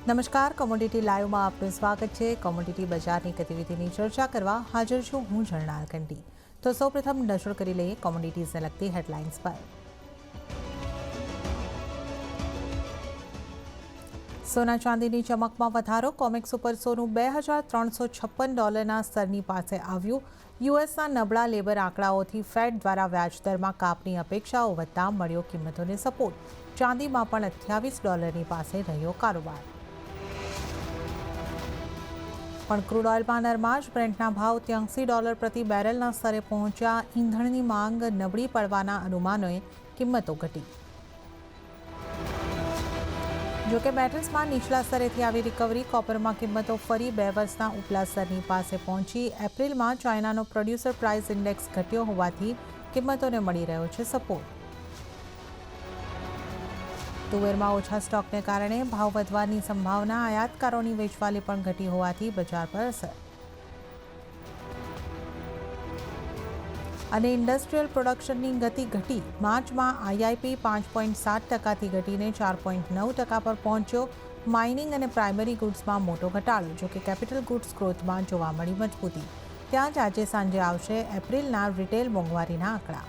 નમસ્કાર, કોમોડિટી લાઈવમાં આપનું સ્વાગત છે. કોમોડિટી બજારની ગતિવિધિની ચર્ચા કરવા હાજર છું હું ઝરણા કંટી. તો સૌપ્રથમ નજર કરી લઈએ કોમોડિટીઝને લગતી હેડલાઇન્સ પર. સોના ચાંદીની ચમકમાં વધારો. કોમેક્સ ઉપર સોનું $2,356 સ્તરની પાસે આવ્યું. યુએસના નબળા લેબર આંકડાઓથી ફેડ દ્વારા વ્યાજદરમાં કાપની અપેક્ષાઓ વધતા મળ્યો કિંમતોને સપોર્ટ. ચાંદીમાં પણ $28 પાસે રહ્યો કારોબાર. પણ ક્રૂડ ઓઇલમાં નરમાશ. બ્રેન્ટના ભાવ $83 પ્રતિ બેરલના સ્તરે પહોંચ્યા. ઈંધણની માંગ નબળી પડવાના અનુમાનોએ કિંમતો ઘટી. જોકે મેટલ્સમાં નીચલા સ્તરેથી આવી રિકવરી. કોપરમાં કિંમતો ફરી 2 વર્ષના ઉપલા સ્તરની પાસે પહોંચી. એપ્રિલમાં ચાઇનાનો પ્રોડ્યુસર પ્રાઇસ ઇન્ડેક્સ ઘટ્યો હોવાથી કિંમતોને મળી રહ્યો છે સપોર્ટ. તુવેરમાં ઓછા સ્ટોકને કારણે ભાવ વધવાની સંભાવના. આયાતકારોની વેચવાલી પણ ઘટી હોવાથી બજાર પર અસર. અને ઇન્ડસ્ટ્રીયલ પ્રોડક્શનની ગતિ ઘટી. માર્ચમાં આઈઆઈપી 5.7%થી ઘટીને 4.9% પર પહોંચ્યો. માઇનિંગ અને પ્રાઇમરી ગુડ્સમાં મોટો ઘટાડો. જોકે કેપિટલ ગુડ્સ ગ્રોથમાં જોવા મળી મજબૂતી. ત્યાં જ આજે સાંજે આવશે એપ્રિલના રિટેલ મોંઘવારીના આંકડા.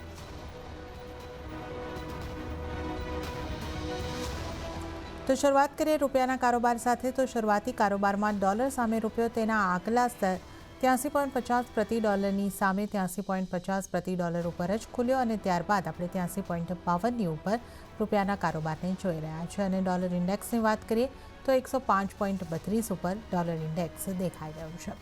તો શરૂઆત કરીએ રૂપિયાના કારોબાર સાથે. તો શરૂઆતી કારોબારમાં ડોલર સામે રૂપિયો તેના આગલા સ્તર 83.50 પ્રતિ ડોલરની સામે 83.50 પ્રતિ ડોલર ઉપર જ ખુલ્યો અને ત્યારબાદ આપણે 83.52ની ઉપર રૂપિયાના કારોબારને જોઈ રહ્યા છે. અને ડોલર ઇન્ડેક્સની વાત કરીએ તો 105.32 ઉપર ડોલર ઇન્ડેક્સ દેખાઈ રહ્યું છે.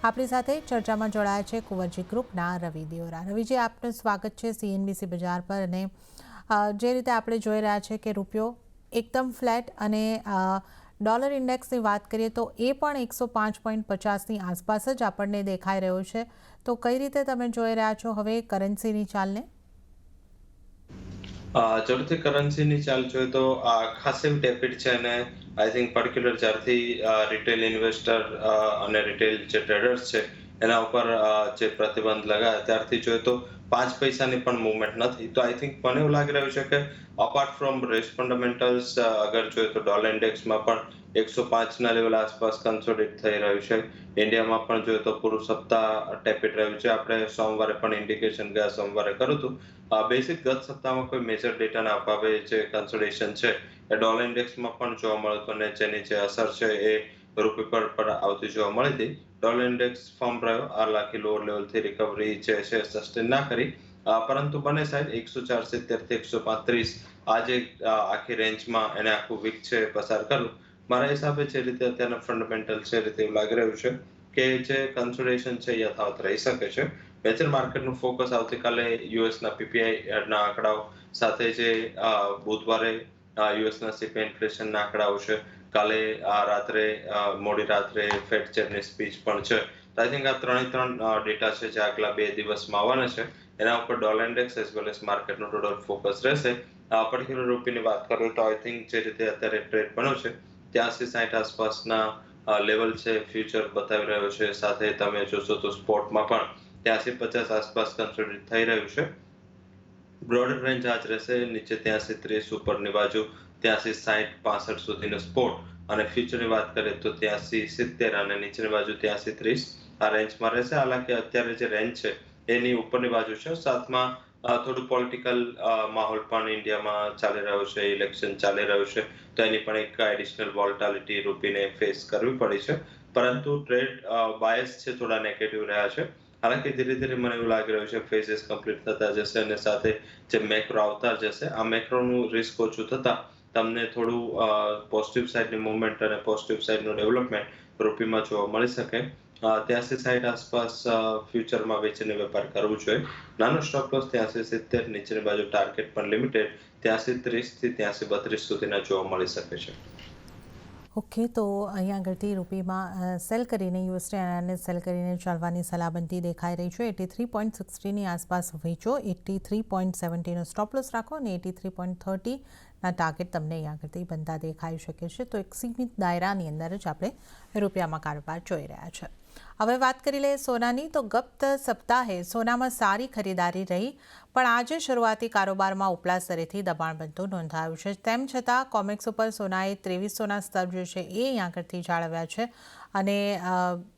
આપણી સાથે ચર્ચામાં જોડાયા છે કુંવરજી ગ્રુપના રવિ દેઓરા. રવિજી, આપનું સ્વાગત છે CNBC બજાર પર. અને જે રીતે આપણે જોઈ રહ્યા છે કે રૂપિયો એકદમ ફ્લેટ અને ડોલર ઇન્ડેક્સની વાત કરીએ તો એ પણ 105.50ની આસપાસ જ આપણને દેખાઈ રહ્યો છે. તો કઈ રીતે તમે જોઈ રહ્યા છો હવે કરન્સીની ચાલને? જરૂરથી કરન્સીની ચાલ જોઈએ તો ખાસ એવી ટેપિડ છે અને આઈ થિંક પર્ટિક્યુલર જ્યારથી રિટેલ ઇન્વેસ્ટર અને રિટેલ જે ટ્રેડર્સ છે એના ઉપર જે પ્રતિબંધ લગાયા ત્યારથી જોઈએ તો 5 પૈસાની પણ મૂવમેન્ટ નથી. તો આઈ થિંક મને એવું લાગી રહ્યું છે કે અપાર્ટ ફ્રોમ રેસ ફંડામેન્ટલ્સ અગર જોઈએ તો ડોલર ઇન્ડેક્સમાં પણ 105ના લેવલ આસપાસ કન્સોલિડેટ થઈ રહ્યું છે. ઇન્ડિયામાં પણ જોઈએ તો પૂરું સપ્તાહ ટેપિડ રહ્યું છે. આપણે સોમવારે પણ ઇન્ડિકેશન ગયા સોમવારે કર્યું હતું. બેસિક ગત સપ્તાહમાં કોઈ મેજર ડેટાના અભાવે જે કન્સોલિડેશન છે એ ડોલર ઇન્ડેક્સમાં પણ જોવા મળ્યું હતું અને જેની જે અસર છે એ રૂપી પર પણ આવતી જોવા મળી હતી. ડોલર ઇન્ડેક્સ ફર્મ રહ્યો. આ લાખી લોઅર લેવલથી રિકવરી જે છે સસ્ટેન ના કરી, પરંતુ બંને સાઈડ 104.70 થી 135 આ જે આખી રેન્જમાં એને આખું વીક છે પસાર કરવું. મારા હિસાબે જે રીતે અત્યારના ફંડામેન્ટલ છે રીતે એવું લાગી રહ્યું છે કે જે કન્સોલિડેશન છે યથાવત રહી શકે છે. મેજર માર્કેટનું ફોકસ આવતીકાલે યુએસના પીપીઆઈ ના આંકડાઓ સાથે જે બુધવારે યુએસના સીપીઆઈ ઇન્ફ્લેશનના આંકડાઓ છે. કાલે રાત્રે મોડી રાત્રે ફેડ ચેરની સ્પીચ પણ છે. આઈ થિંક આ ત્રણ ડેટા છે જે આગલા 2 દિવસમાં આવવાના છે. એના ઉપર dollar index as well as માર્કેટનું ટોટલ ફોકસ રહેશે. પર્ટિક્યુલર રૂપિયાની વાત કરીએ તો આઈ થિંક જે રીતે અત્યારે ટ્રેડ બન્યો છે 83.60 આસપાસના લેવલ છે ફ્યુચર બતાવી રહ્યો છે. સાથે તમે જોશો તો સ્પોટમાં પણ 83.50 આસપાસ કન્સોલિડેટ થઈ રહ્યું છે. બ્રોડર રેન્જ આ જ રહેશે. નીચે 83.30 ઉપરની બાજુ 83.60 65 સુધીનો સ્પોટ અને ફ્યુચરની વાત કરીએ તો 83.70 અને નીચેની બાજુ 83.30 આ રેન્જમાં રહેશે. હાલાકી અત્યારે જે રેન્જ છે એની ઉપરની બાજુ છે. સાથમાં થોડું પોલિટિકલ માહોલ પણ ઇન્ડિયામાં ચાલી રહ્યો છે. ઇલેક્શન ચાલી રહ્યું છે તો એની પણ એક એડિશનલ વોલેટિલિટી રૂપીને ફેસ કરવી પડી છે. પરંતુ ટ્રેડ બાયસ છે થોડા નેગેટિવ રહ્યા છે. હાલાકી ધીરે ધીરે મને એવું લાગી રહ્યું છે ફેઝિસ કમ્પ્લીટ થતા જશે અને સાથે જે મેક્રો આવતા જશે આ મેક્રોનું રિસ્ક ઓછું થતા તમને થોડું પોઝિટિવ સાઇડની મૂવમેન્ટ અને પોઝિટિવ સાઇડનું ડેવલપમેન્ટ રૂપીમાં જોવા મળી શકે. 83.60 આસપાસ ફ્યુચરમાં વેચીને વેપાર કરવું જોઈએ. નાનો સ્ટોપ લોસ 83.70, નીચેની બાજુ ટાર્ગેટ પણ લિમિટેડ 83.30 થી 83.32 સુધીના જોવા મળી શકે છે. ઓકે, તો અહીંયા આગળથી રૂપીમાં સેલ કરીને યુએસડી સેલ કરીને ચાલવાની સલામતી દેખાઈ રહી છે. 83.60ની આસપાસ વેચો. 83.70નો સ્ટોપ લોસ રાખો અને 83.30ના ટાર્ગેટ તમને અહીંયા આગળથી બનતા દેખાઈ શકે છે. તો એક સીમિત દાયરાની અંદર જ આપણે રૂપિયામાં કારોબાર જોઈ રહ્યા છે. હવે વાત કરી લઈએ સોનાની તો ગત સપ્તાહે સોનામાં સારી ખરીદારી રહી પણ આજે શરૂઆતી કારોબારમાં ઉપલા સ્તરેથી દબાણ બનતું નોંધાયું છે તેમ છતાં કોમેક્સ ઉપર સોનાએ 2300ના સ્તર જે છે એ અહીં આગળથી જાળવ્યા છે અને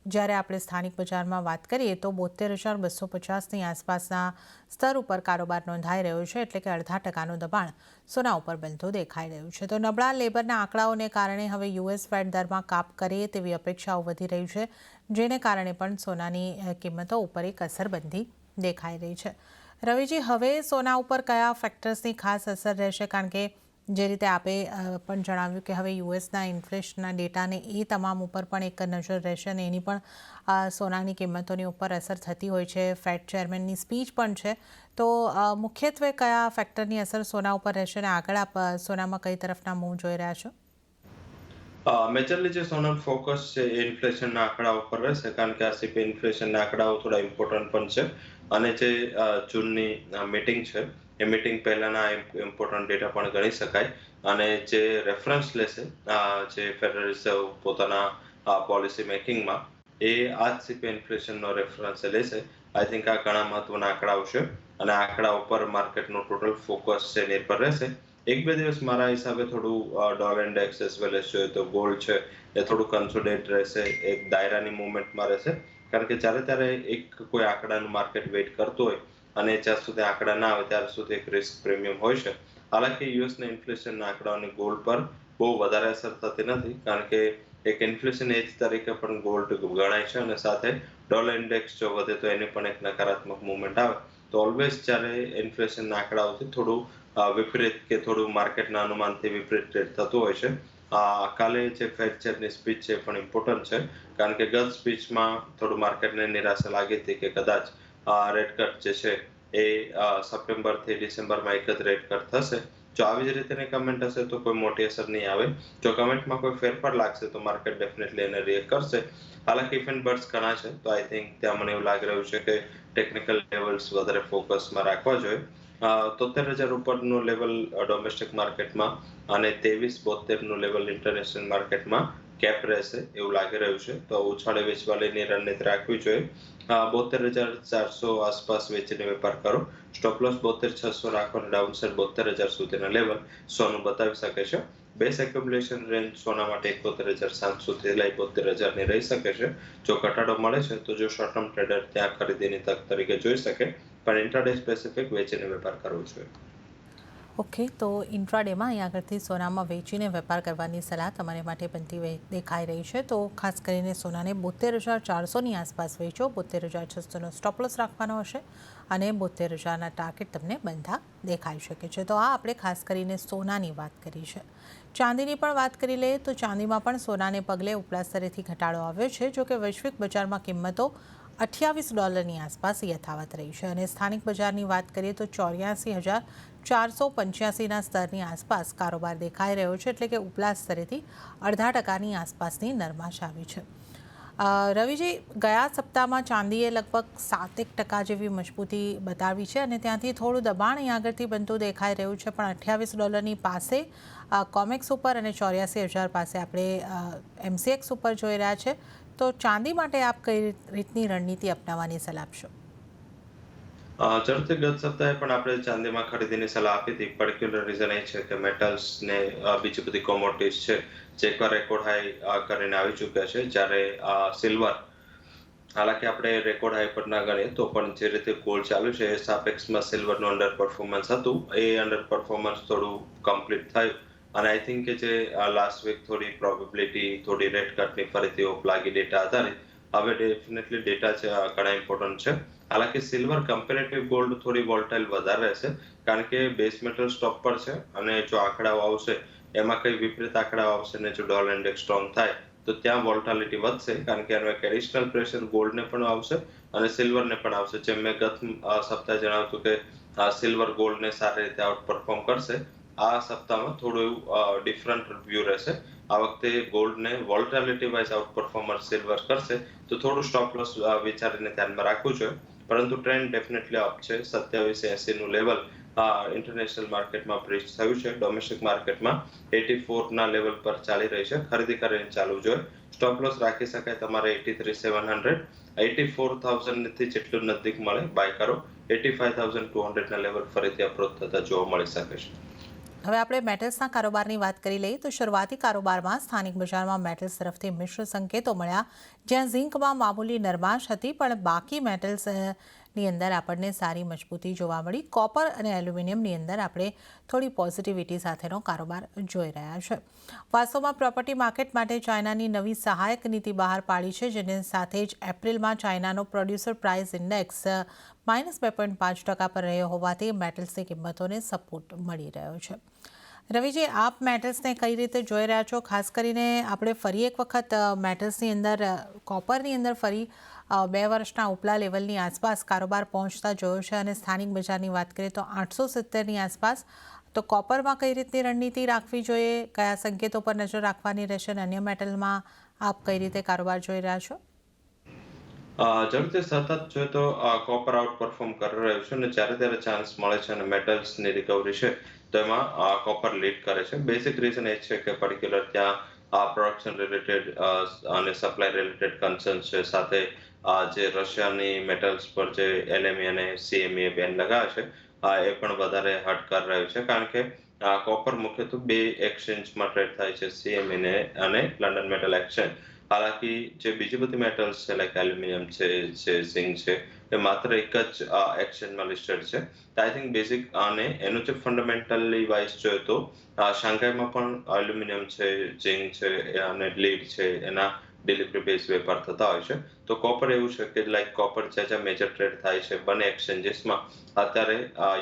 જ્યારે આપણે સ્થાનિક બજારમાં વાત કરીએ તો 72,250ની આસપાસના સ્તર ઉપર કારોબાર નોંધાઈ રહ્યો છે એટલે કે 0.5%નું દબાણ સોના ઉપર બનતું દેખાઈ રહ્યું છે તો નબળા લેબરના આંકડાઓને કારણે હવે યુએસ ફેડ દરમાં કાપ કરે તેવી અપેક્ષાઓ વધી રહી છે જેને કારણે પણ સોનાની કિંમતો ઉપર એક અસર બનતી દેખાઈ રહી છે રવિજી હવે સોના ઉપર કયા ફેક્ટર્સની ખાસ અસર રહેશે કારણ કે જે રીતે આપે પણ જણાવ્યું કે હવે યુએસના ઇન્ફ્લેશનના ડેટાને એ તમામ ઉપર પણ એક નજર રહેશે અને એની પણ સોનાની કિંમતોની ઉપર અસર થતી હોય છે ફેડ ચેરમેનની સ્પીચ પણ છે તો મુખ્યત્વે કયા ફેક્ટરની અસર સોના ઉપર રહેશે અને આગળ આપ સોનામાં કઈ તરફના મૂવ જોઈ રહ્યા છો મેજરલી જે સોનાનું ફોકસ છે એ ઇન્ફ્લેશનના આંકડા ઉપર રહેશે કારણ કે આ સીપી ઇન્ફ્લેશનના આંકડાઓ થોડા ઇમ્પોર્ટન્ટ પણ છે અને જે જૂનની મીટિંગ છે એ મીટિંગ પહેલાના ઇમ્પોર્ટન્ટ ડેટા પણ ગણી શકાય અને જે રેફરન્સ લેશે જે ફેડરલ રિઝર્વ પોતાના પોલિસી મેકિંગમાં એ આ જ સીપી ઇન્ફ્લેશનનો રેફરન્સ લેશે આઈ થિંક આ ઘણા મહત્વના આંકડાઓ છે અને આંકડા ઉપર માર્કેટનું ટોટલ ફોકસ છે નિર્ભર રહેશે એક બે દિવસ મારા હિસાબે થોડું dollar index as well as જોઈએ તો ગોલ્ડ છે એ થોડું કન્સોલિડેટ રહેશે એક દાયરાની મુવમેન્ટમાં રહેશે કારણ કે જ્યારે ત્યારે એક કોઈ આંકડાનું માર્કેટ વેઇટ કરતું હોય અને જ્યાં સુધી આંકડા ના આવે ત્યાર સુધી એક રિસ્ક પ્રીમિયમ હોય છે હાલાકી યુએસના ઇન્ફ્લેશનના આંકડાઓની ગોલ્ડ પર બહુ વધારે અસર થતી નથી કારણ કે એક ઇન્ફ્લેશન એજ તરીકે પણ ગોલ્ડ ગણાય છે અને સાથે ડોલર ઇન્ડેક્સ જો વધે તો એની પણ એક નકારાત્મક મુવમેન્ટ આવે તો ઓલવેઝ જ્યારે ઇન્ફ્લેશનના આંકડાઓથી થોડું વિપરીત કે થોડું માર્કેટના અનુમાનથી વિપરીત ટ્રેડ થતું હોય છે કાલે જે ફેડ ચેરની સ્પીચ છે પણ ઇમ્પોર્ટન્ટ છે કારણ કે ગત સ્પીચમાં થોડું માર્કેટને નિરાશા લાગી હતી કે કદાચ રેટ કટ જે છે એ સપ્ટેમ્બરથી ડિસેમ્બરમાં એક જ રેટ કટ થશે જો આવી જ રીતેની કમેન્ટ હશે તો કોઈ મોટી અસર નહીં આવે જો કમેન્ટમાં કોઈ ફેરફાર લાગશે તો માર્કેટ ડેફિનેટલી એને રિએક્ટ કરશે હાલાકી ઇફ એન્ડ બર્ડ્સ ઘણા છે તો આઈ થિંક ત્યાં મને એવું લાગી રહ્યું છે કે ટેકનિકલ લેવલ્સ વધારે ફોકસમાં રાખવા જોઈએ 73,000 ઉપરનું લેવલ ડોમેસ્ટિક માર્કેટમાં અને 23-72નું લેવલ ઇન્ટરનેશનલ માર્કેટમાં કેપ રહેશે એવું લાગી રહ્યું છે તો ઉછાળે વેચવાલીની રણનીતિ રાખવી જોઈએ 72,400 આસપાસ વેચીને વેપાર કરો સ્ટોપ લોસ 72,600 રાખો અને ડાઉનસાઇડ 72,000 સુધીના લેવલ સોનું બતાવી શકે છે બેસ એક્યુમ્યુલેશન રેન્જ સોના માટે 71,700 લઈ 72,000ની રહી શકે છે જો ઘટાડો મળે છે તો જો શોર્ટ ટર્મ ટ્રેડર ત્યાં ખરીદીની તક તરીકે જોઈ શકે પણ ઇન્ટ્રાડે સ્પેસિફિક વેચીને વેપાર કરવો જોઈએ ઓકે તો ઇન્ટ્રાડેમાં અહીં આગળથી સોનામાં વેચીને વેપાર કરવાની સલાહ તમારે માટે બનતી દેખાઈ રહી છે તો ખાસ કરીને સોનાને 72,400ની આસપાસ વેચો 72,600નો સ્ટોપ લોસ રાખવાનો હશે અને 72,000ના ટાર્ગેટ તમને બંધા દેખાઈ શકે છે તો આ આપણે ખાસ કરીને સોનાની વાત કરી છે ચાંદીની પણ વાત કરી લઈએ તો ચાંદીમાં પણ સોનાને પગલે ઉપલા સ્તરેથી ઘટાડો આવ્યો છે જો કે વૈશ્વિક બજારમાં કિંમતો $28 આસપાસ યથાવત રહી છે અને સ્થાનિક બજારની વાત કરીએ તો 84,485ના સ્તરની આસપાસ કારોબાર દેખાઈ રહ્યો છે એટલે કે ઉપલા સ્તરેથી 0.5%ની આસપાસની નરમાશ આવી છે રવિજી ગયા સપ્તાહમાં ચાંદીએ લગભગ 7% જેવી મજબૂતી બતાવી છે અને ત્યાંથી થોડું દબાણ અહીં આગળથી બનતું દેખાઈ રહ્યું છે પણ $28ની પાસે કોમેક્સ ઉપર અને 84,000 પાસે આપણે MCX ઉપર જોઈ રહ્યા છે તો ચાંદી માટે આપ કઈ રીતની રણનીતિ અપનાવવાની સલાહ આપશો ઝડપથી ગત સપ્તાહે પણ આપણે ચાંદીમાં ખરીદીની સલાહ આપી હતી પર્ટિક્યુલર રીઝન એ છે કે મેટલ્સ ને બીજી બધી કોમોડિટીઝ છે જે એકવાર રેકોર્ડ હાઈ કરીને આવી ચૂક્યા છે જ્યારે સિલ્વર હાલાકી આપણે રેકોર્ડ હાઈ પર ના ગણીએ તો પણ જે રીતે ગોલ્ડ ચાલુ છે એ સાપેક્ષમાં સિલ્વરનું અંડર પરફોર્મન્સ હતું એ અંડર પરફોર્મન્સ થોડું કમ્પ્લીટ થયું અને આઈ થિંક કે જે લાસ્ટ વીક થોડી પ્રોબેબિલિટી થોડી રેટ કટની ફરીથી ઓપ લાગી ડેટા આધારિત હવે ડેફિનેટલી ડેટા છે ઘણા ઇમ્પોર્ટન્ટ છે હાલાકી સિલ્વર કમ્પેરેટિવ ગોલ્ડ થોડી વોલ્ટાઇલ વધારે રહેશે કારણ કે બેઝ મેટલ સ્ટોપ પર છે અને જો આંકડાઓ આવશે એમાં કઈ વિપરીત આંકડાઓ આવશે ને જો ડોલર ઇન્ડેક્સ સ્ટ્રોંગ થાય તો ત્યાં વોલ્ટાલિટી વધશે કારણ કે એનું એક એડિશનલ પ્રેશર ગોલ્ડને પણ આવશે અને સિલ્વરને પણ આવશે જેમ મેં ગત સપ્તાહે જણાવ્યું કે સિલ્વર ગોલ્ડને સારી રીતે આઉટ પરફોર્મ કરશે આ સપ્તાહમાં થોડું એવું ડિફરન્ટ વ્યૂ રહેશે આ વખતે ગોલ્ડને વોલ્ટાલિટી વાઇઝ આઉટ પરફોર્મન્સ સિલ્વર કરશે તો થોડું સ્ટોપ લોસ વિચારીને ધ્યાનમાં રાખવું જોઈએ પરંતુ ટ્રેન્ડ ડેફિનેટલી અપ છે 2780નું લેવલ ઇન્ટરનેશનલ માર્કેટમાં બ્રીચ થયું છે. ડોમેસ્ટિક માર્કેટમાં 84 ના લેવલ પર ચાલી રહી છે. ખરીદી કરીને ચાલવું જોઈએ. સ્ટોપ લોસ રાખી શકાય તમારે 83,700, 84,000 થી જેટલું નજીક મળે બાય કરો. 85,200 ના લેવલ ફરીથી અપ્રોચ થતા જોવા મળી શકે છે. હવે આપણે મેટલ્સના કારોબારની વાત કરી લઈએ તો શરૂઆતી કારોબારમાં સ્થાનિક બજારમાં મેટલ્સ તરફથી મિશ્ર સંકેતો મળ્યા, જ્યાં ઝિંકમાં મામૂલી નરમાશ હતી, પણ બાકી મેટલ્સની અંદર આપણને સારી મજબૂતી જોવા મળી. કોપર અને એલ્યુમિનિયમની અંદર આપણે થોડી પોઝિટિવિટી સાથેનો કારોબાર જોઈ રહ્યા છે. વાસ્તવમાં પ્રોપર્ટી માર્કેટ માટે ચાઇનાની નવી સહાયક નીતિ બહાર પાડી છે, જેની સાથે જ એપ્રિલમાં ચાઇનાનો પ્રોડ્યુસર પ્રાઇસ ઇન્ડેક્સ -2.5% પર રહ્યો હોવાથી મેટલ્સની કિંમતોને સપોર્ટ મળી રહ્યો છે. રવિજી, આપ મેટલ્સને કઈ રીતે જોઈ રહ્યા છો? ખાસ કરીને આપણે ફરી એક વખત મેટલ્સની અંદર કોપરની અંદર ફરી 2 વર્ષના ઉપલા લેવલની આસપાસ કારોબાર પહોંચતા જોયો છે, અને સ્થાનિક બજારની વાત કરીએ તો 870ની આસપાસ. તો કોપરમાં કઈ રીતની રણનીતિ રાખવી જોઈએ, કયા સંકેતો પર નજર રાખવાની રહેશે, અને અન્ય મેટલમાં આપ કઈ રીતે કારોબાર જોઈ રહ્યા છો? ઝડપથી સતત જોઈએ તો કોપર આઉટ પરફોર્મ કરી રહ્યું છે, અને જ્યારે ત્યારે ચાન્સ મળે છે અને મેટલ્સની રિકવરી છે તો એમાં કોપર લીડ કરે છે. બેઝિક રીઝન એ છે કે પર્ટિક્યુલર ત્યાં પ્રોડક્શન રિલેટેડ અને સપ્લાય રિલેટેડ કન્સર્ન છે. સાથે જે રશિયાની મેટલ્સ પર જે LME અને CME બેન લગાવે છે એ પણ વધારે હર્ટ કરી રહ્યું છે, કારણ કે કોપર મુખ્યત્વે 2 એક્સચેન્જમાં ટ્રેડ થાય છે, CME અને લંડન મેટલ એક્સચેન્જ. હાલાકી જે બીજી બધી મેટલ્સ છે લાઈક એલ્યુમિનિયમ છે, ઝિંક છે, એ માત્ર એક જ એક્સચેન્જમાં લિસ્ટેડ છે. આઈ થિંક બેઝિક અને એનું જે ફંડામેન્ટલી વાઇઝ જોઈએ તો શાંઘાઈમાં પણ એલ્યુમિનિયમ છે, ઝિંક છે અને લીડ છે, એના ડિલિવરી બેઝ વેપાર થતા હોય છે. તો કોપર એવું છે કે લાઈક કોપર જ્યાં મેજર ટ્રેડ થાય છે બંને એક્સચેન્જીસમાં, અત્યારે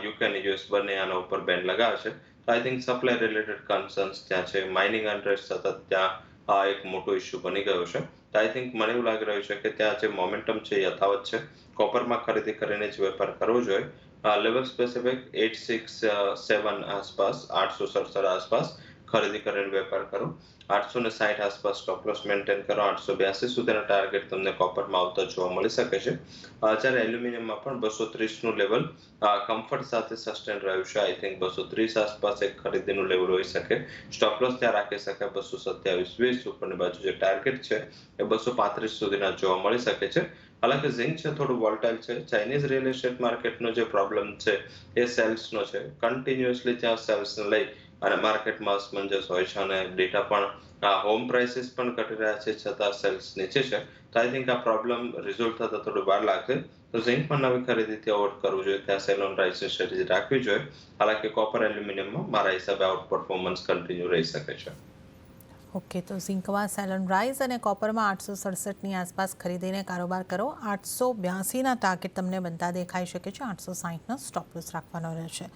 UK અને US બંને આના ઉપર બેન લગાવે છે. I think supply related concerns ત્યાં છે. માઇનિંગ ઇન્ટરેસ્ટ સતત ત્યાં એક મોટો ઇસ્યુ બની ગયો છે. આઈ થિંક મને એવું લાગી રહ્યું છે કે ત્યાં જે મોમેન્ટમ છે એ યથાવત છે. કોપરમાં ખરીદી કરીને જ વેપાર કરવો જોઈએ. લેવલ સ્પેસિફિક 867 આસપાસ, 867 આસપાસ ખરીદી કરીને વેપાર કરો. 860 આસપાસ સ્ટોપ લોસ મેન્ટેન કરો. 882 સુધીના ટાર્ગેટ તમને કોપરમાં આવતા જોવા મળી શકે છે. જ્યારે એલ્યુમિનિયમમાં પણ 230નું લેવલ કમ્ફર્ટ સાથે સસ્ટેન રહ્યું છે. આઈ થિંક 230 આસપાસ એક ખરીદીનું લેવલ હોઈ શકે. સ્ટોપ લોસ ત્યાં રાખી શકાય 227.20. ઉપરની બાજુ જે ટાર્ગેટ છે એ 235 સુધીના જોવા મળી શકે છે. હાલાકી ઝિંક છે થોડું વોલ્ટાઇલ છે. ચાઇનીઝ રિયલ એસ્ટેટ માર્કેટનો જે પ્રોબ્લેમ છે એ સેલ્સનો છે. કન્ટિન્યુઅસલી ત્યાં સેલ્સને લઈ અને માર્કેટમાં અસમંજસ હોય છે, અને ડેટા પણ હોમ પ્રાઇસીસ પણ ઘટી રહ્યા છે છતાં સેલ્સ નીચે છે. તો આઈ થિંક આ પ્રોબ્લેમ રિઝોલ્વ થતા થોડું વાર લાગશે. તો ઝિંકમાં નવી ખરીદીથી અવોઇડ કરવું જોઈએ. ત્યાં સેલ ઓન રાઇઝની સ્ટ્રેટેજી રાખવી જોઈએ. હાલાકી કોપર એલ્યુમિનિયમમાં મારા હિસાબે આઉટ પરફોર્મન્સ કન્ટિન્યુ રહી શકે છે. ઓકે, તો ઝિંકમાં સેલ ઓન રાઇઝ અને કોપરમાં 867ની આસપાસ ખરીદીને કારોબાર કરો. 882ના ટાર્ગેટ તમને બનતા દેખાઈ શકે છે. 860નો સ્ટોપ લોસ રાખવાનો રહેશે.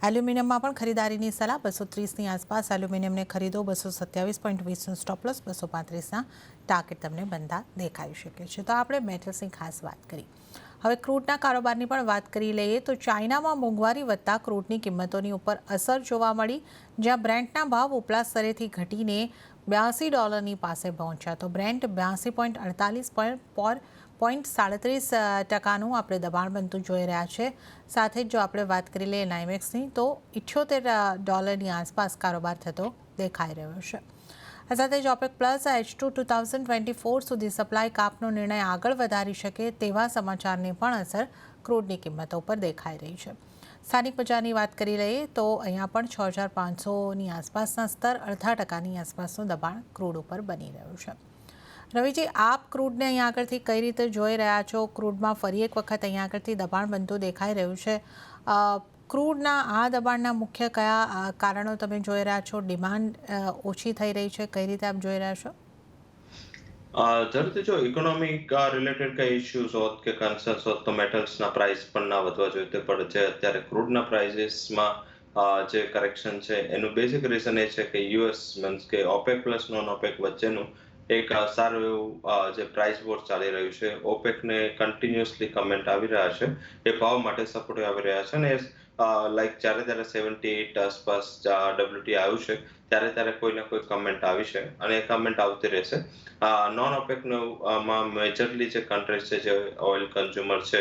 એલ્યુમિનિયમમાં પણ ખરીદારીની સલાહ. 230ની આસપાસ એલ્યુમિનિયમને ખરીદો. 227.20નો સ્ટોપ લોસ, 235ના ટાર્ગેટ તમને બનતા દેખાઈ શકે છે. તો આપણે મેટલ્સની ખાસ વાત કરી. હવે ક્રૂડના કારોબારની પણ વાત કરી લઈએ તો ચાઇનામાં મોંઘવારી વધતા ક્રૂડની કિંમતોની ઉપર અસર જોવા મળી, જ્યાં બ્રેન્ટના ભાવ ઉપલા સ્તરેથી ઘટીને $82 પાસે પહોંચ્યા. તો બ્રેન્ટ 82.38% આપણે દબાણ બનતું જોઈ રહ્યા છે. સાથે જ જો આપણે વાત કરી લઈએ નાઇમેક્સની તો $78 આસપાસ કારોબાર થતો દેખાઈ રહ્યો છે. આ સાથે જ OPEC પ્લસ H2 2024 સુધી સપ્લાય કાપનો નિર્ણય આગળ વધારી શકે તેવા સમાચારની પણ અસર ક્રૂડની કિંમતો પર દેખાઈ રહી છે. સ્થાનિક બજારની વાત કરી લઈએ તો અહીંયા પણ 6,500ની આસપાસના સ્તર, 0.5%ની આસપાસનું દબાણ ક્રૂડ ઉપર બની રહ્યું છે. રવિજી, આપ ક્રૂડને અહીંયા આગળથી કઈ રીતે જોઈ રહ્યા છો? ક્રૂડમાં ફરી એક વખત અહીંયા આગળથી દબાણ બનતું દેખાઈ રહ્યું છે. ક્રૂડના આ દબાણના મુખ્ય કયા કારણો તમે જોઈ રહ્યા છો? ડિમાન્ડ ઓછી થઈ રહી છે, કઈ રીતે આપ જોઈ રહ્યા છો? ઝડપથી જો ઇકોનોમિક રિલેટેડ કઈ ઇશ્યુઝ હોત કે કન્સર્ન્સ હોત તો મેટલ્સના પ્રાઇસ પણ ના વધવા જોઈએ. પણ જે અત્યારે ક્રૂડના પ્રાઇસીસમાં જે કરેક્શન છે એનું બેઝિક રીઝન એ છે કે US મીન્સ કે OPEC પ્લસ નોન OPEC વચ્ચેનું એક સારું એવું જે પ્રાઇસ વોર ચાલી રહ્યું છે. OPECને કન્ટિન્યુઅસલી કમેન્ટ આવી રહ્યા છે. એ ભાવ માટે સપોર્ટ આવી રહ્યા છે, અને લાઈક જ્યારે ત્યારે 78 આસપાસ WTI આવ્યું છે ત્યારે કોઈ ને કોઈ કમેન્ટ આવી છે, અને એ કમેન્ટ આવતી રહેશે. નોન ઓપેકમાં મેજરલી જે કન્ટ્રીઝ છે જે ઓઇલ કન્ઝ્યુમર છે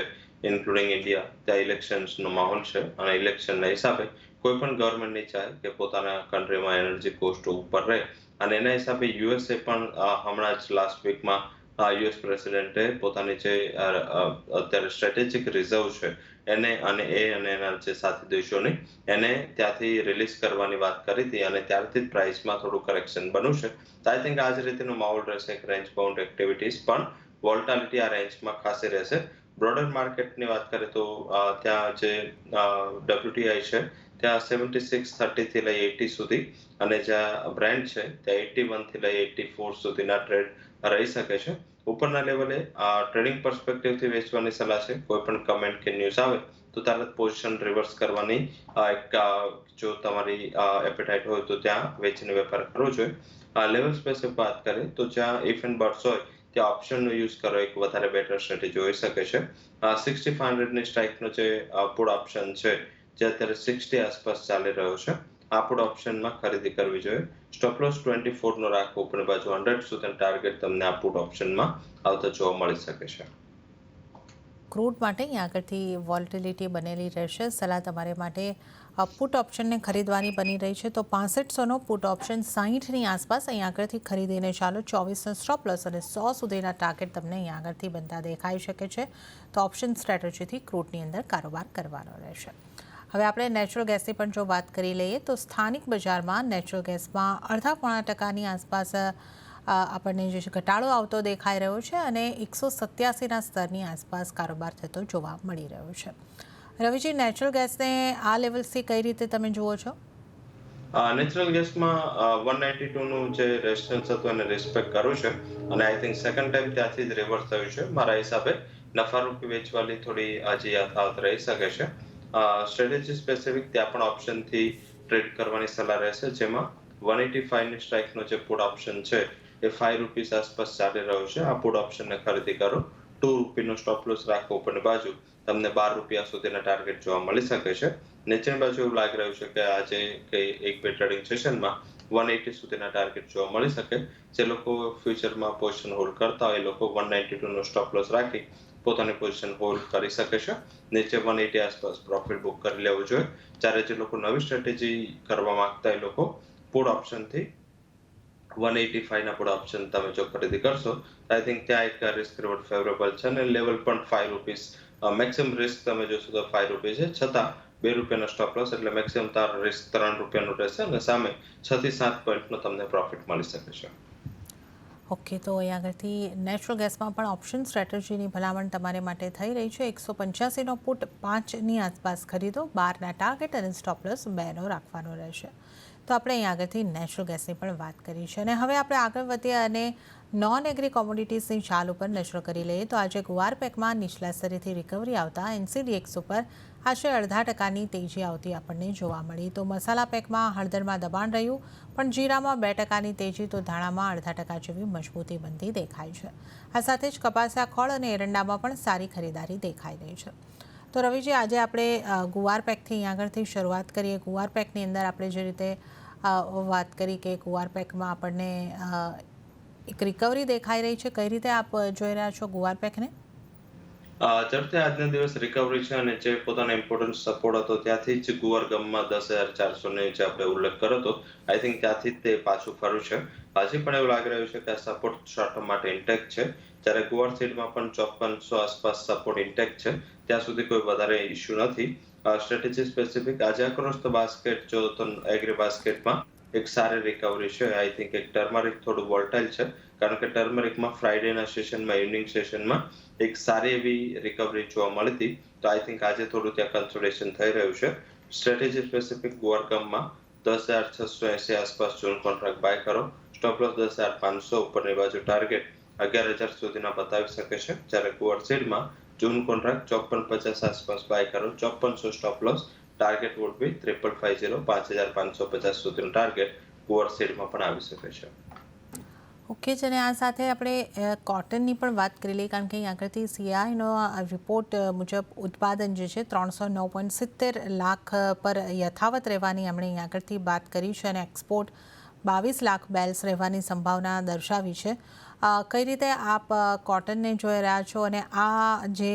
ઇન્ક્લુડિંગ ઇન્ડિયા, ત્યાં ઇલેક્શન્સનો માહોલ છે અને ઇલેક્શનના હિસાબે કોઈ પણ ગવર્મેન્ટ નહીં ચાહે કે પોતાના કન્ટ્રીમાં એનર્જી કોસ્ટ ઉપર રહે અને એના હિસાબે યુએસએ પણ હમણાં જ લાસ્ટ વીકમાં યુએસ પ્રેસિડેન્ટે પોતાની જે અત્યારે સ્ટ્રેટેજિક રિઝર્વ છે એને અને એના જે સાથી દેશોની એને ત્યાંથી રિલીઝ કરવાની વાત કરી હતી અને ત્યારથી જ પ્રાઇસમાં થોડું કરેક્શન બન્યું છે. તો આઈ થિંક આ જ રીતેનો માહોલ રહેશે. રેન્જ બાઉન્ડ એક્ટિવિટીઝ પણ વોલ્ટાલિટી આ રેન્જમાં ખાસી રહેશે. બ્રોડર માર્કેટની વાત કરીએ તો ત્યાં જે WTI છે ત્યાં 76.30 થી લઈ 80 સુધી અને જ્યાં બ્રેન્ડ છે ત્યાં 81 થી લઈ 84 સુધીના ટ્રેડ રહી શકે છે. ઉપરના લેવલે ટ્રેડિંગ પર્સપેક્ટિવથી વેચવાની સલાહ છે. કોઈ પણ કમેન્ટ કે ન્યૂઝ આવે તો તરત પોઝિશન રિવર્સ કરવાની એક જો તમારી એપેટાઇટ હોય તો ત્યાં વેચીને વેપાર કરવો જોઈએ. લેવલ સ્પેસિફિક વાત કરીએ તો જ્યાં ઇફ એન્ડ બટ્સ હોય ત્યાં ઓપ્શનનો યુઝ કરો એક વધારે બેટર સ્ટ્રેટેજી હોઈ શકે છે. 6500ની સ્ટ્રાઇકનો જે પુટ ઓપ્શન છે જે અત્યારે 60 આસપાસ ચાલી રહ્યો છે આ પુટ ઓપ્શનમાં ખરીદી કરવી જોઈએ. સ્ટોપ લોસ 24 નો રાખવો ઉપરની બાજુ 100 સુધીનો ટાર્ગેટ તમને આ પુટ ઓપ્શનમાં આવતા જોવા મળી શકે છે. ક્રૂડ માટે અહીં આગળથી વોલ્ટિલિટી બનેલી રહેશે. સલાહ તમારે માટે પુટ ઓપ્શનને ખરીદવાની બની રહી છે તો 6500નો પુટ ઓપ્શન 60ની આસપાસ અહીં આગળથી ખરીદીને ચાલો. 24નો સ્ટોપ લોસ અને 100 સુધીના ટાર્ગેટ તમને અહીં આગળથી બનતા દેખાઈ શકે છે. તો ઓપ્શન સ્ટ્રેટેજીથી ક્રૂડની અંદર કારોબાર કરવાનો રહેશે. હવે આપણે નેચરલ ગેસની પણ જો વાત કરી લઈએ તો સ્થાનિક બજારમાં નેચરલ ગેસમાં 0.5% આસપાસ આપણને જે ઘટાડો આવતો દેખાઈ રહ્યો છે અને 187ના સ્તરની આસપાસ કારોબાર થતો જોવા મળી રહ્યો છે. રવિજી, નેચરલ ગેસને આ લેવલ્સથી કઈ રીતે તમે જુઓ છો? નેચરલ ગેસમાં 192નું જે રેઝિસ્ટન્સ હતું એને રિસ્પેક્ટ કર્યું છે અને આઈ થિંક સેકન્ડ ટાઈમ ત્યાંથી જ રિવર્સ થયું છે. મારા હિસાબે નફારૂપી વેચવાલી થોડી હજી યથાવત રહી શકે છે. સ્ટ્રેટેજી સ્પેસિફિક ત્યાં પણ ઓપ્શનથી ટ્રેડ કરવાની સલાહ રહેશે જેમાં 185ની સ્ટ્રાઇકનો જે પુટ ઓપ્શન છે એ ₹5 આસપાસ ચાલી રહ્યો છે. આ પુટ ઓપ્શનને ખરીદી કરો. ₹2નો સ્ટોપ લોસ રાખો ઉપરની બાજુ તમને ₹12 સુધીના ટાર્ગેટ જોવા મળી શકે છે. નીચેની બાજુ એવું લાગી રહ્યું છે કે આજે એક બે ટ્રેડિંગ સેશનમાં 180 સુધીના ટાર્ગેટ જોવા મળી શકે. જે લોકો ફ્યુચરમાં પોઝિશન હોલ્ડ કરતા હોય એ લોકો 192નો સ્ટોપ લોસ રાખી પોતાની પોઝિશન હોલ્ડ કરી શકે છે. નીચે 180 આસપાસ પ્રોફિટ બુક કરી લેવું જોઈએ. જ્યારે જે લોકો નવી સ્ટ્રેટેજી કરવા માંગતા એ લોકો પુટ ઓપ્શનથી 185ના પુટ ઓપ્શન તમે જો ખરીદી કરશો આઈ થિંક ત્યાં એક રિસ્ક રિવોર્ડ ફેવરેબલ છે અને લેવલ પણ ₹5 મેક્સિમમ રિસ્ક તમે જોશો તો ₹5 છે. છતાં ₹2નો સ્ટોપ લોસ એટલે મેક્સિમમ તારો રિસ્ક ₹3નું રહેશે અને સામે 6 થી 7 પોઈન્ટનો તમને પ્રોફિટ મળી શકે છે. ઓકે, તો અહીં આગળથી નેચરલ ગેસમાં પણ ઓપ્શન સ્ટ્રેટેજીની ભલામણ તમારે માટે થઈ રહી છે. 185નો પુટ 5ની આસપાસ ખરીદો. 12ના ટાર્ગેટ અને સ્ટોપ લોસ 2નો રાખવાનો રહેશે. તો આપણે અહીં આગળથી નેચરલ ગેસની પણ વાત કરી છે અને હવે આપણે આગળ વધીએ અને નોન એગ્રી કોમોડિટીઝની ચાલ ઉપર નજર કરી લઈએ તો આજે ગુવાર પેકમાં નીચલા સ્તરેથી રિકવરી આવતા NCDX ઉપર આશરે 0.5%ની તેજી આવતી આપણને જોવા મળી. તો મસાલા પેકમાં હળદરમાં દબાણ રહ્યું પણ જીરામાં 2%ની તેજી તો ધાણામાં 0.5% જેવી મજબૂતી બનતી દેખાય છે. આ સાથે જ કપાસિયા ખોળ અને એરંડામાં પણ સારી ખરીદારી દેખાઈ રહી છે. તો રવિજી, આજે આપણે ગુવાર પેકથી અહીં આગળથી શરૂઆત કરીએ. ગુવાર પેકની અંદર આપણે જે રીતે વાત કરી કે ગુવાર પેકમાં આપણને એક રિકવરી દેખાઈ રહી છે, કઈ રીતે આપ જોઈ રહ્યા છો ગુવાર પેકને? ઝડપથી આજના દિવસ રિકવરી છે અને જે પોતાનો ઇમ્પોર્ટન્ટ સપોર્ટ હતો ત્યાંથી જ ગુવાર ગમમાં 10,400 જે આપણે ઉલ્લેખ કર્યો હતો આઈ થિંક ત્યાંથી જ તે પાછું ફર્યું છે. હજી પણ એવું લાગી રહ્યું છે કે આ સપોર્ટ શોર્ટ ટર્મ માટે ઇન્ટેક્ટ છે. જ્યારે ગુવાર સીડમાં પણ 5400 આસપાસ સપોર્ટ ઇન્ટેક્ટ છે. ત્યાં સુધી કોઈ વધારે ઇશ્યુ નથી. સ્ટ્રેટેજી સ્પેસિફિક આજે અક્રોસ ધ બાસ્કેટ જો તો એગ્રી બાસ્કેટમાં એક સારી રિકવરી છે. આઈ થિંક એક ટર્મરિક થોડું વોલ્ટાઇલ છે કારણ કે ટર્મરિકમાં ફ્રાઇડેના સેશનમાં ઇવનિંગ સેશનમાં એક સારી એવી રિકવરી જોવા મળી હતી. તો આઈ થિંક આજે થોડું ત્યાં કન્સોલિડેશન થઈ રહ્યું છે. સ્ટ્રેટેજી સ્પેસિફિક ગુવાર ગમમાં 10,680 આસપાસ જૂન કોન્ટ્રાક્ટ બાય કરો. સ્ટોપ લોસ 10,500 ઉપરની બાજુ ટાર્ગેટ 11,000 સુધીના બતાવી શકે છે. જ્યારે ગુવાર સીડમાં જૂન કોન્ટ્રાક્ટ 5450 આસપાસ બાય કરો. 5400 stop loss target would be 5550 5,550 સુધીનો ટાર્ગેટ ગુવાર સીડમાં પણ આવી શકે છે. ઓકે, અને આ સાથે આપણે કોટનની પણ વાત કરી લઈએ કારણ કે અહીં આગળથી CIનો રિપોર્ટ મુજબ ઉત્પાદન જે છે 309.70 લાખ પર યથાવત રહેવાની એમણે અહીં આગળથી વાત કરી છે અને એક્સપોર્ટ 22 લાખ બેલ્સ રહેવાની સંભાવના દર્શાવી છે. કઈ રીતે આપ કોટનને જોઈ રહ્યા છો અને આ જે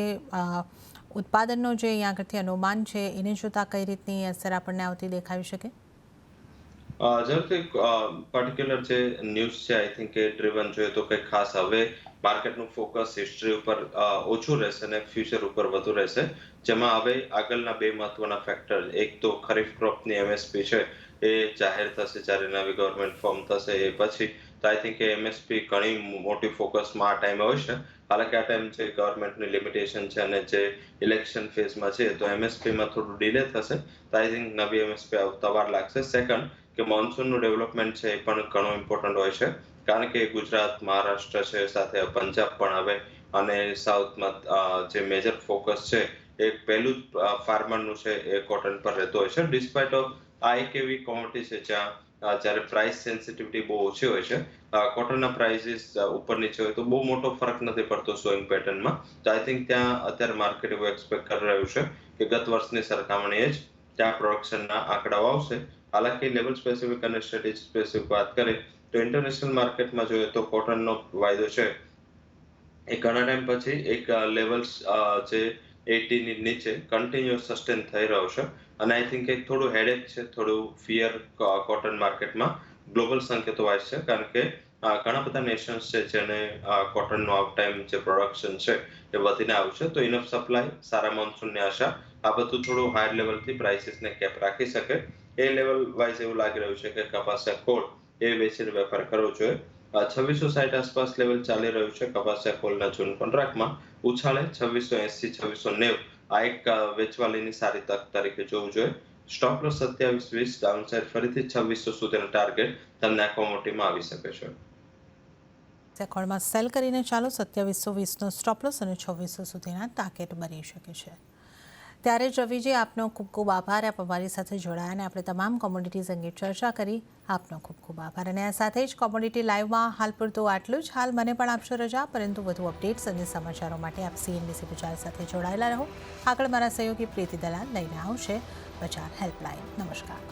ઉત્પાદનનો જે અહીંયા આગળથી અનુમાન છે એને જોતાં કઈ રીતની અસર આપણને આવતી દેખાવી શકે? જરૂરથી પર્ટિક્યુલર જે ન્યૂઝ છે આઈ થિંક એ ડ્રીવન જોઈએ તો કંઈ ખાસ હવે માર્કેટનું ફોકસ હિસ્ટ્રી ઉપર ઓછું રહેશે અને ફ્યુચર ઉપર વધુ રહેશે, જેમાં હવે આગળના બે મહત્વના ફેક્ટર, એક તો ખરીફ ક્રોપની એમએસપી છે એ જાહેર થશે જ્યારે નવી ગવર્મેન્ટ ફોર્મ થશે એ પછી. તો આઈ થિંક એ એમએસપી ઘણી મોટી ફોકસમાં આ ટાઈમે હોય છે. હાલાકી આ ટાઈમ જે ગવર્મેન્ટની લિમિટેશન છે અને જે ઇલેક્શન ફેઝમાં છે તો એમએસપીમાં થોડું ડિલે થશે. તો આઈ થિંક નવી એમએસપી આવતા વાર લાગશે. સેકન્ડ, કે મોન્સૂનનું ડેવલપમેન્ટ છે એ પણ ઘણું ઇમ્પોર્ટન્ટ હોય છે, કારણ કે ગુજરાત, મહારાષ્ટ્ર છે, સાથે પંજાબ પણ આવે અને સાઉથમાં જે મેજર ફોકસ છે એ પહેલું જ ફાર્મરનું છે એ કોટન પર રહેતો હોય છે. ડિસ્પાઇટ ઓફ આ એક એવી કોમોડિટી છે જ્યાં જ્યારે પ્રાઇસ સેન્સિટિવિટી બહુ ઓછી હોય છે, કોટનના પ્રાઇસીસ ઉપર નીચે હોય તો બહુ મોટો ફરક નથી પડતો સ્વિંગ પેટર્નમાં. તો આઈ થિંક ત્યાં અત્યારે માર્કેટ એવું એક્સપેક્ટ કરી રહ્યું છે કે ગત વર્ષની સરખામણીએ જ ત્યાં પ્રોડક્શનના આંકડાઓ આવશે. હાલાકી લેવલ સ્પેસિફિક અને સ્ટ્રેટેજી સ્પેસિફિક વાત કરીએ તો ઇન્ટરનેશનલ માર્કેટમાં જોઈએ તો કોટનનો વાયદો છે એ ઘણા ટાઈમ પછી એક લેવલ્સ જે 80 ની નીચે કન્ટિન્યુઅસ સસ્ટેન થઈ રહ્યો છે. અને આઈ થિંક એક થોડું હેડેક છે, થોડું ફિયર કોટન માર્કેટમાં ગ્લોબલ સંકેતો વાઇઝ છે, કારણ કે ઘણા બધા નેશન્સ છે જેને કોટનનું આઉટ ટાઈમ જે પ્રોડક્શન છે એ વધીને આવશે. તો ઇનફ સપ્લાય, સારા મોન્સૂનની આશા, આ બધું થોડું હાયર લેવલથી પ્રાઇસીસને કેપ રાખી શકે. એ લેવલ વાઇઝ એવું લાગી રહ્યું છે કે કપાસિયા કોલ એ વેચીને વેપાર કરવો જોઈએ. 2660 આસપાસ લેવલ ચાલી રહ્યું છે કપાસિયા કોલના જૂન કોન્ટ્રાક્ટમાં. ઉછાળે 2680-2690 આ એક વેચવાલીની સારી તક તરીકે જોવું જોઈએ. સ્ટોપ લોસ 2720, ડાઉનસાઇડ ફરીથી 2600 સુધીનો ટાર્ગેટ તમને આ કોમોડિટીમાં આવી શકે છે. કોલમાં સેલ કરીને ચાલો 2720નો સ્ટોપ લોસ અને 2600 સુધીના ટાર્ગેટ બની શકે છે. ત્યારે જ રવિજી, આપનો ખૂબ ખૂબ આભાર. આપ અમારી સાથે જોડાયા અને આપણે તમામ કોમોડિટીઝ અંગે ચર્ચા કરી. આપનો ખૂબ ખૂબ આભાર. અને આ સાથે જ કોમોડિટી લાઈવમાં હાલ પૂરતું આટલું જ. હાલ મને પણ આપશો રજા, પરંતુ વધુ અપડેટ્સ અને સમાચારો માટે આપ CNBC બજાર સાથે જોડાયેલા રહો. આગળ મારા સહયોગી પ્રીતિ દલાલ લઈને આવશે બજાર હેલ્પલાઇન. નમસ્કાર.